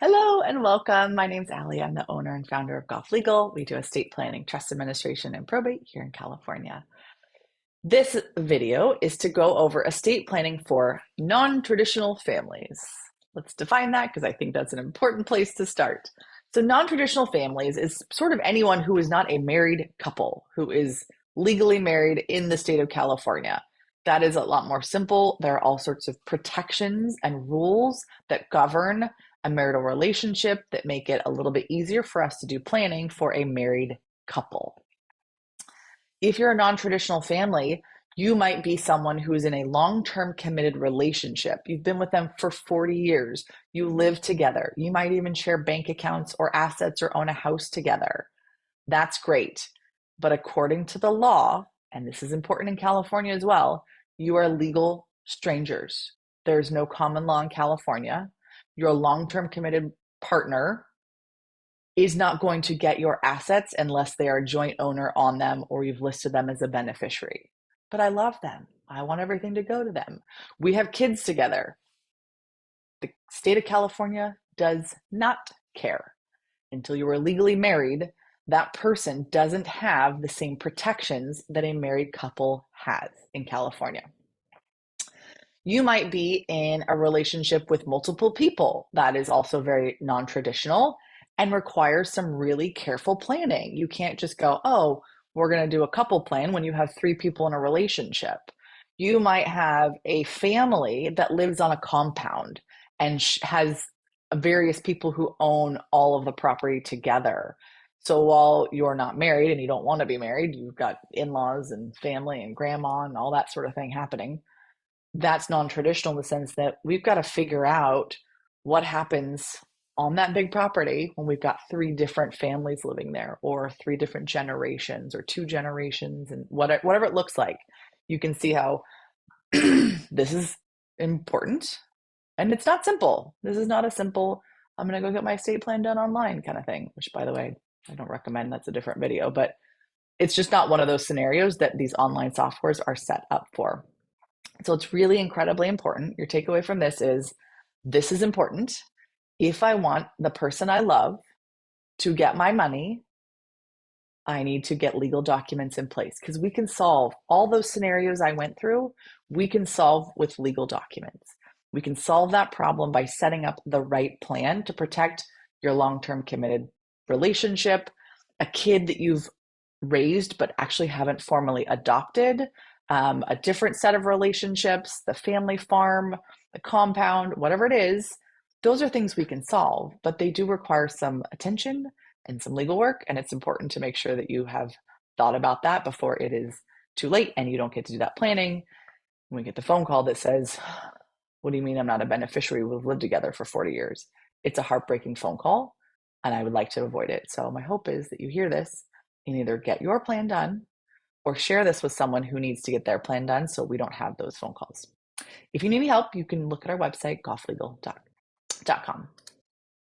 Hello and welcome. My name's Ali. I'm the owner and founder of Goff Legal. We do estate planning, trust administration, and probate here in California. This video is to go over estate planning for non-traditional families. Let's define that because I think that's an important place to start. So non-traditional families is sort of anyone who is not a married couple, who is legally married in the state of California. That is a lot more simple. There are all sorts of protections and rules that govern a marital relationship that make it a little bit easier for us to do planning for a married couple. If you're a non-traditional family, you might be someone who is in a long-term committed relationship. You've been with them for 40 years. You live together. You might even share bank accounts or assets or own a house together. That's great. But according to the law, and this is important in California as well, you are legal strangers. There's no common law in California. Your long-term committed partner is not going to get your assets unless they are a joint owner on them or you've listed them as a beneficiary. But I love them. I want everything to go to them. We have kids together. The state of California does not care. Until you are legally married, that person doesn't have the same protections that a married couple has in California. You might be in a relationship with multiple people. That is also very non-traditional and requires some really careful planning. You can't just go, oh, we're going to do a couple plan when you have 3 people in a relationship. You might have a family that lives on a compound and has various people who own all of the property together. So while you're not married and you don't want to be married, you've got in-laws and family and grandma and all that sort of thing happening. That's non-traditional in the sense that we've got to figure out what happens on that big property when we've got 3 different families living there, or 3 different generations, or 2 generations, and whatever it looks like. You can see how this is important, and it's not simple. This is not a simple, I'm going to go get my estate plan done online kind of thing, which, by the way, I don't recommend. That's a different video, but it's just not one of those scenarios that these online softwares are set up for. So it's really incredibly important. Your takeaway from this is important. If I want the person I love to get my money, I need to get legal documents in place, because we can solve all those scenarios I went through. We can solve with legal documents. We can solve that problem by setting up the right plan to protect your long-term committed relationship, a kid that you've raised but actually haven't formally adopted, a different set of relationships, the family farm, the compound, whatever it is. Those are things we can solve, but they do require some attention and some legal work. And it's important to make sure that you have thought about that before it is too late and you don't get to do that planning. When we get the phone call that says, what do you mean I'm not a beneficiary? We've lived together for 40 years. It's a heartbreaking phone call, and I would like to avoid it. So my hope is that you hear this and either get your plan done or share this with someone who needs to get their plan done so we don't have those phone calls. If you need any help, you can look at our website, gofflegal.com.